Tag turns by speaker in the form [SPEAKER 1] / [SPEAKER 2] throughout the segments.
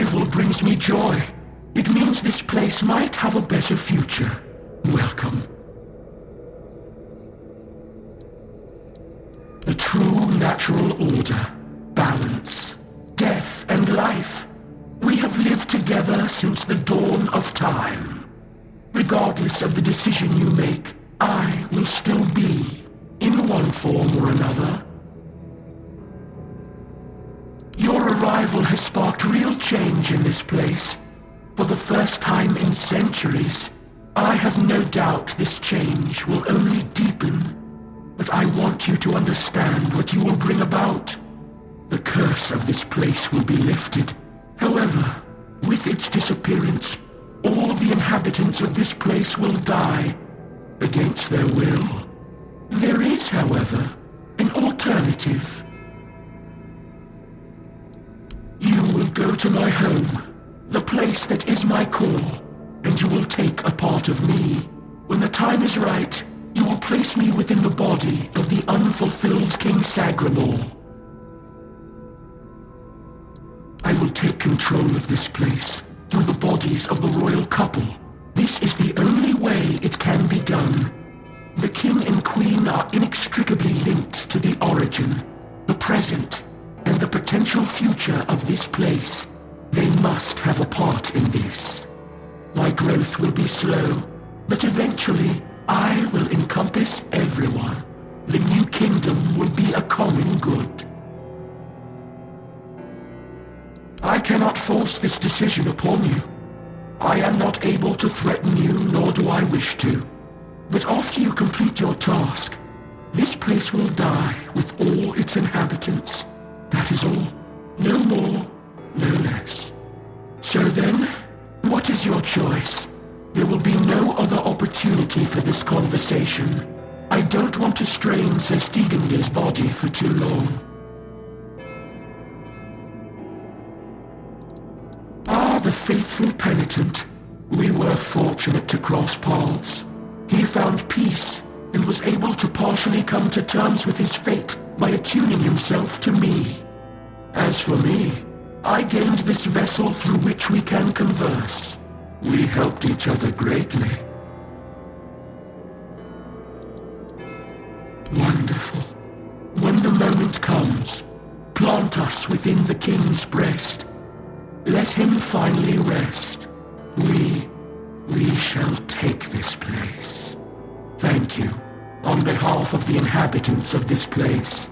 [SPEAKER 1] arrival brings me joy. It means this place might have a better future. Welcome. The true natural order, balance, death and life. We have lived together since the dawn of time. Regardless of the decision you make, I will still be, in one form or another. Your arrival has sparked real change in this place. For the first time in centuries, I have no doubt this change will only deepen. But I want you to understand what you will bring about. The curse of this place will be lifted. However, with its disappearance, all the inhabitants of this place will die, against their will. There is, however, an alternative. You will go to my home, the place that is my core, and you will take a part of me. When the time is right, you will place me within the body of the unfulfilled King Sagremor. I will take control of this place through the bodies of the royal couple. This is the only way it can be done. The king and queen are inextricably linked to the origin, the present, and the potential future of this place. They must have a part in this. My growth will be slow, but eventually I will encompass everyone. The new kingdom will be a common good. I cannot force this decision upon you. I am not able to threaten you, nor do I wish to. But after you complete your task, this place will die with all its inhabitants. That is all. No more, no less. So then, what is your choice? There will be no other opportunity for this conversation. I don't want to strain Sestigender's body for too long. Ah, the faithful penitent. We were fortunate to cross paths. He found peace and was able to partially come to terms with his fate by attuning himself to me. As for me, I gained this vessel through which we can converse. We helped each other greatly. Wonderful. When the moment comes, plant us within the king's breast. Let him finally rest. We shall take this place. Thank you, on behalf of the inhabitants of this place.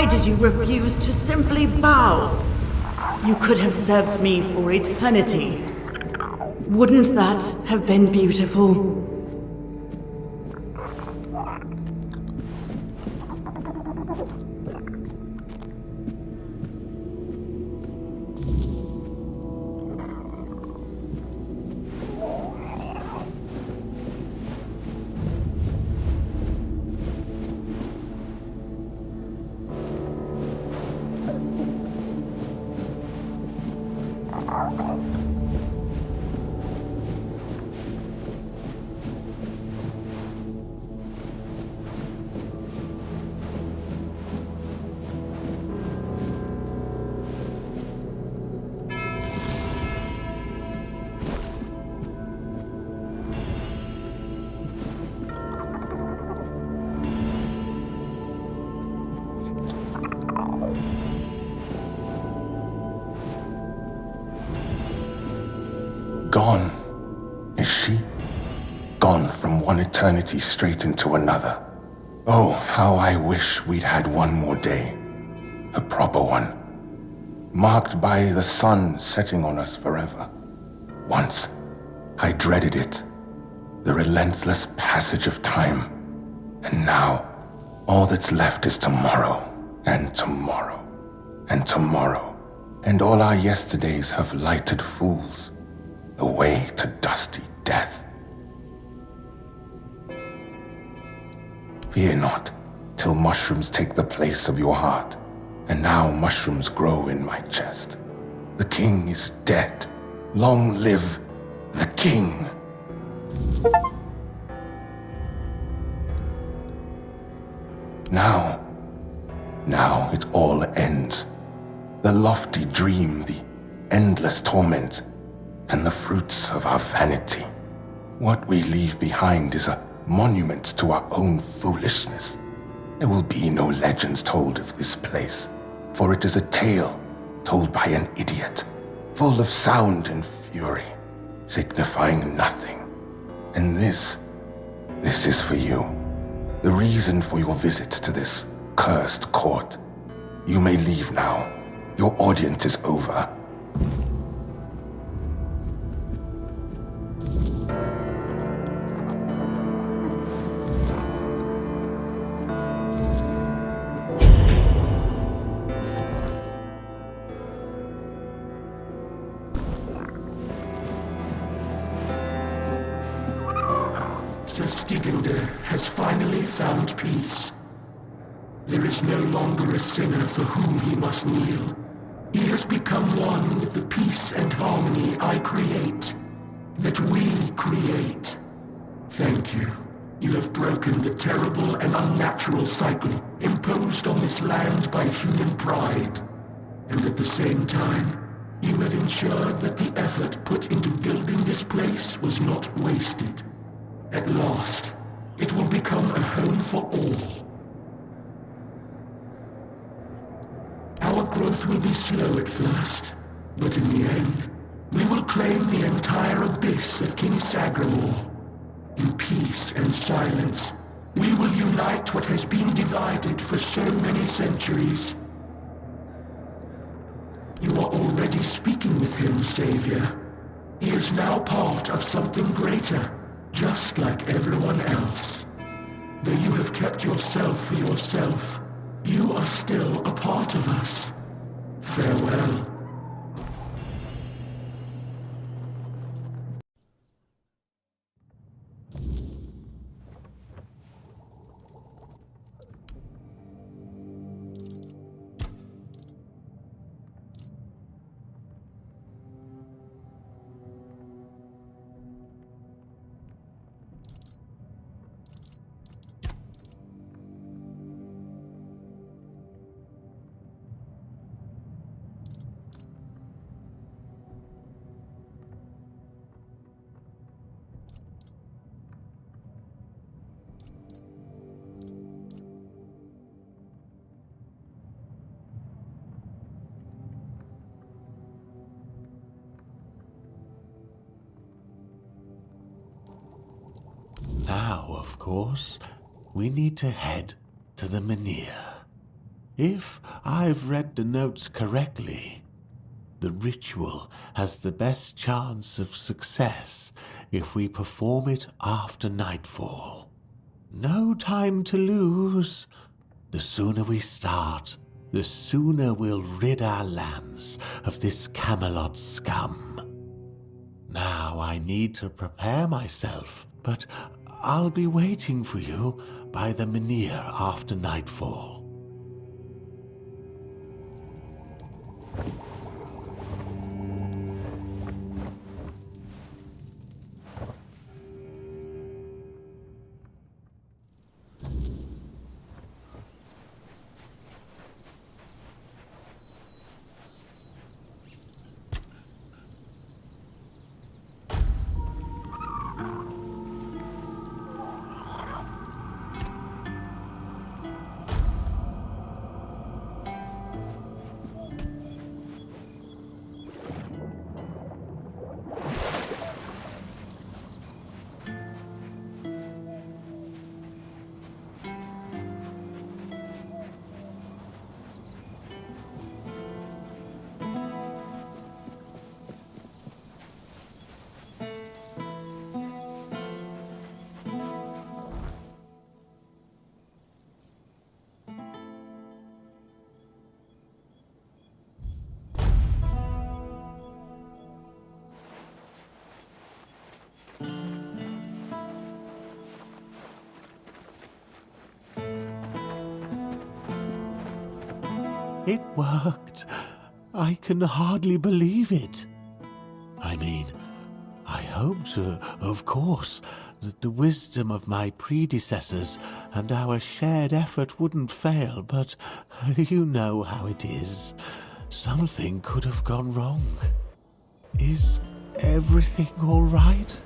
[SPEAKER 2] Why did you refuse to simply bow? You could have served me for eternity. Wouldn't that have been beautiful?
[SPEAKER 3] Gone, is she? Gone from one eternity straight into another. Oh, how I wish we'd had one more day. A proper one. Marked by the sun setting on us forever. Once, I dreaded it. The relentless passage of time. And now, all that's left is tomorrow, and tomorrow, and tomorrow. And all our yesterdays have lighted fools. Away to dusty death. Fear not, till mushrooms take the place of your heart. And now mushrooms grow in my chest. The king is dead. Long live the king. Now it all ends. The lofty dream, the endless torment, and the fruits of our vanity. What we leave behind is a monument to our own foolishness. There will be no legends told of this place, for it is a tale told by an idiot, full of sound and fury, signifying nothing. And this is for you, the reason for your visit to this cursed court. You may leave now. Your audience is over.
[SPEAKER 1] Stigender has finally found peace. There is no longer a sinner for whom he must kneel. He has become one with the peace and harmony I create, that we create. Thank you. You have broken the terrible and unnatural cycle imposed on this land by human pride. And at the same time, you have ensured that the effort put into building this place was not wasted. At last, it will become a home for all. Our growth will be slow at first, but in the end, we will claim the entire abyss of King Sagremor. In peace and silence, we will unite what has been divided for so many centuries. You are already speaking with him, Savior. He is now part of something greater, just like everyone else. Though you have kept yourself for yourself, you are still a part of us. Farewell.
[SPEAKER 4] Now, of course, we need to head to the Menhir. If I've read the notes correctly, the ritual has the best chance of success if we perform it after nightfall. No time to lose. The sooner we start, the sooner we'll rid our lands of this Camelot scum. Now I need to prepare myself, but I'll be waiting for you by the menhir after nightfall. It worked. I can hardly believe it. I mean, I hoped, of course, that the wisdom of my predecessors and our shared effort wouldn't fail, but you know how it is. Something could have gone wrong. Is everything all right?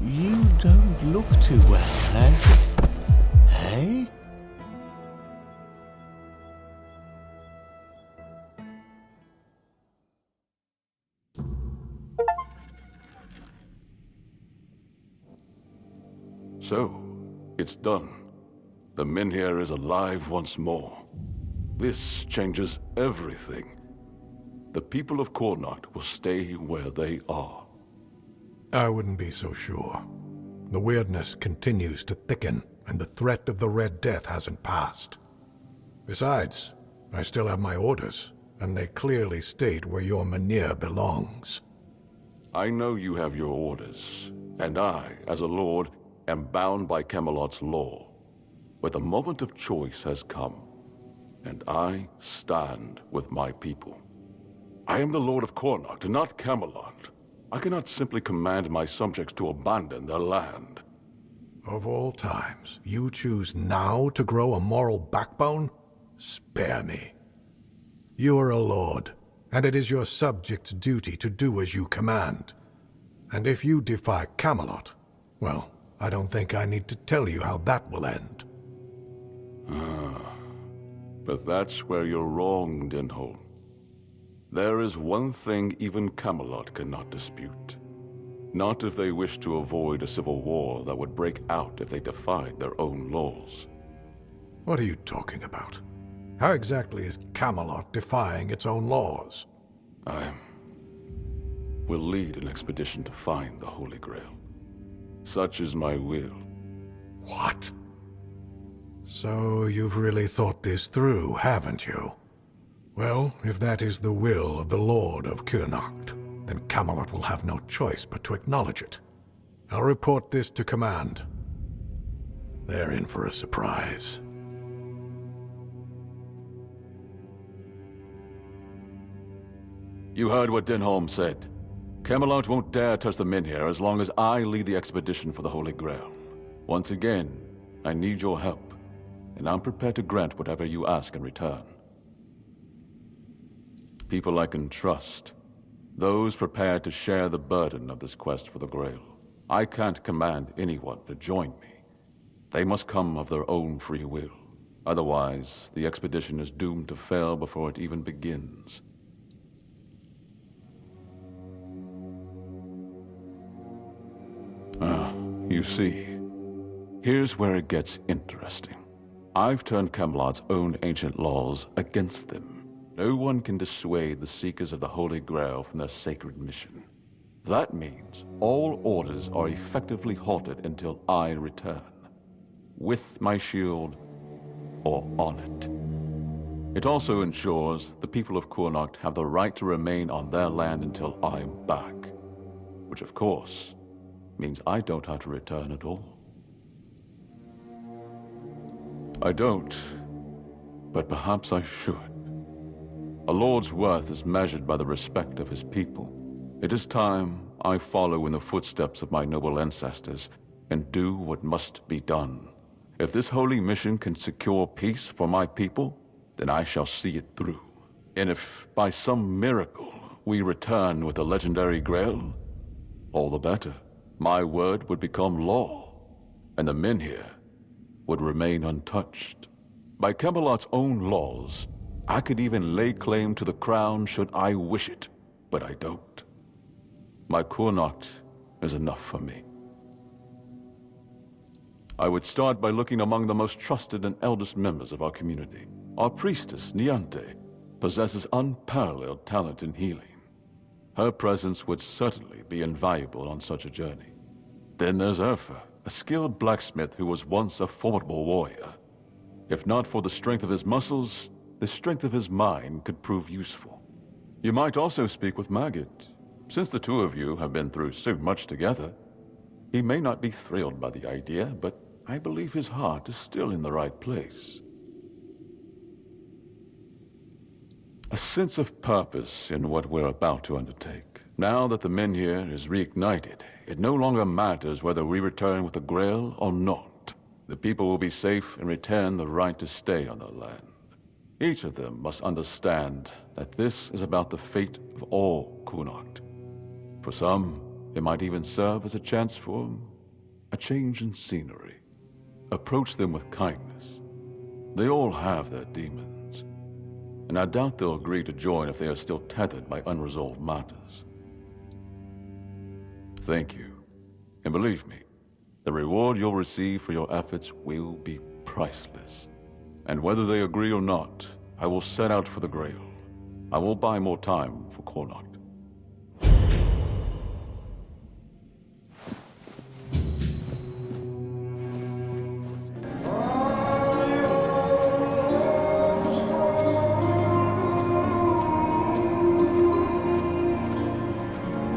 [SPEAKER 4] You don't look too well, eh? Hey?
[SPEAKER 5] So, it's done. The menhir is alive once more. This changes everything. The people of Cornot will stay where they are.
[SPEAKER 6] I wouldn't be so sure. The weirdness continues to thicken, and the threat of the Red Death hasn't passed. Besides, I still have my orders, and they clearly state where your menhir belongs.
[SPEAKER 5] I know you have your orders, and I, as a lord, am bound by Camelot's law. But the moment of choice has come, and I stand with my people. I am the Lord of Cornot, not Camelot. I cannot simply command my subjects to abandon their land.
[SPEAKER 6] Of all times, you choose now to grow a moral backbone? Spare me. You are a lord, and it is your subjects' duty to do as you command. And if you defy Camelot, well, I don't think I need to tell you how that will end.
[SPEAKER 5] But that's where you're wrong, Denholm. There is one thing even Camelot cannot dispute. Not if they wish to avoid a civil war that would break out if they defied their own laws.
[SPEAKER 6] What are you talking about? How exactly is Camelot defying its own laws?
[SPEAKER 5] I will lead an expedition to find the Holy Grail. Such is my will.
[SPEAKER 6] What? So you've really thought this through, haven't you? Well, if that is the will of the Lord of Kurnocht, then Camelot will have no choice but to acknowledge it. I'll report this to command. They're in for a surprise.
[SPEAKER 5] You heard what Denholm said. Camelot won't dare touch the menhir as long as I lead the expedition for the Holy Grail. Once again, I need your help, and I'm prepared to grant whatever you ask in return. People I can trust. Those prepared to share the burden of this quest for the Grail. I can't command anyone to join me. They must come of their own free will. Otherwise, the expedition is doomed to fail before it even begins. You see, here's where it gets interesting. I've turned Camelot's own ancient laws against them. No one can dissuade the Seekers of the Holy Grail from their sacred mission. That means all orders are effectively halted until I return. With my shield, or on it. It also ensures the people of Kurnocht have the right to remain on their land until I'm back. Which, of course, means I don't have to return at all. I don't, but perhaps I should. A lord's worth is measured by the respect of his people. It is time I follow in the footsteps of my noble ancestors and do what must be done. If this holy mission can secure peace for my people, then I shall see it through. And if by some miracle we return with the legendary Grail, all the better. My word would become law, and the men here would remain untouched. By Camelot's own laws, I could even lay claim to the crown should I wish it, but I don't. My Kurnocht is enough for me. I would start by looking among the most trusted and eldest members of our community. Our priestess, Niante, possesses unparalleled talent in healing. Her presence would certainly be invaluable on such a journey. Then there's Urfa, a skilled blacksmith who was once a formidable warrior. If not for the strength of his muscles, the strength of his mind could prove useful. You might also speak with Maggot. Since the two of you have been through so much together, he may not be thrilled by the idea, but I believe his heart is still in the right place. A sense of purpose in what we're about to undertake. Now that the Menhir is reignited, it no longer matters whether we return with the Grail or not. The people will be safe and retain the right to stay on their land. Each of them must understand that this is about the fate of all Kurnocht. For some, it might even serve as a chance for a change in scenery. Approach them with kindness. They all have their demons, and I doubt they'll agree to join if they are still tethered by unresolved matters. Thank you. And believe me, the reward you'll receive for your efforts will be priceless. And whether they agree or not, I will set out for the Grail. I will buy more time for Kurnocht.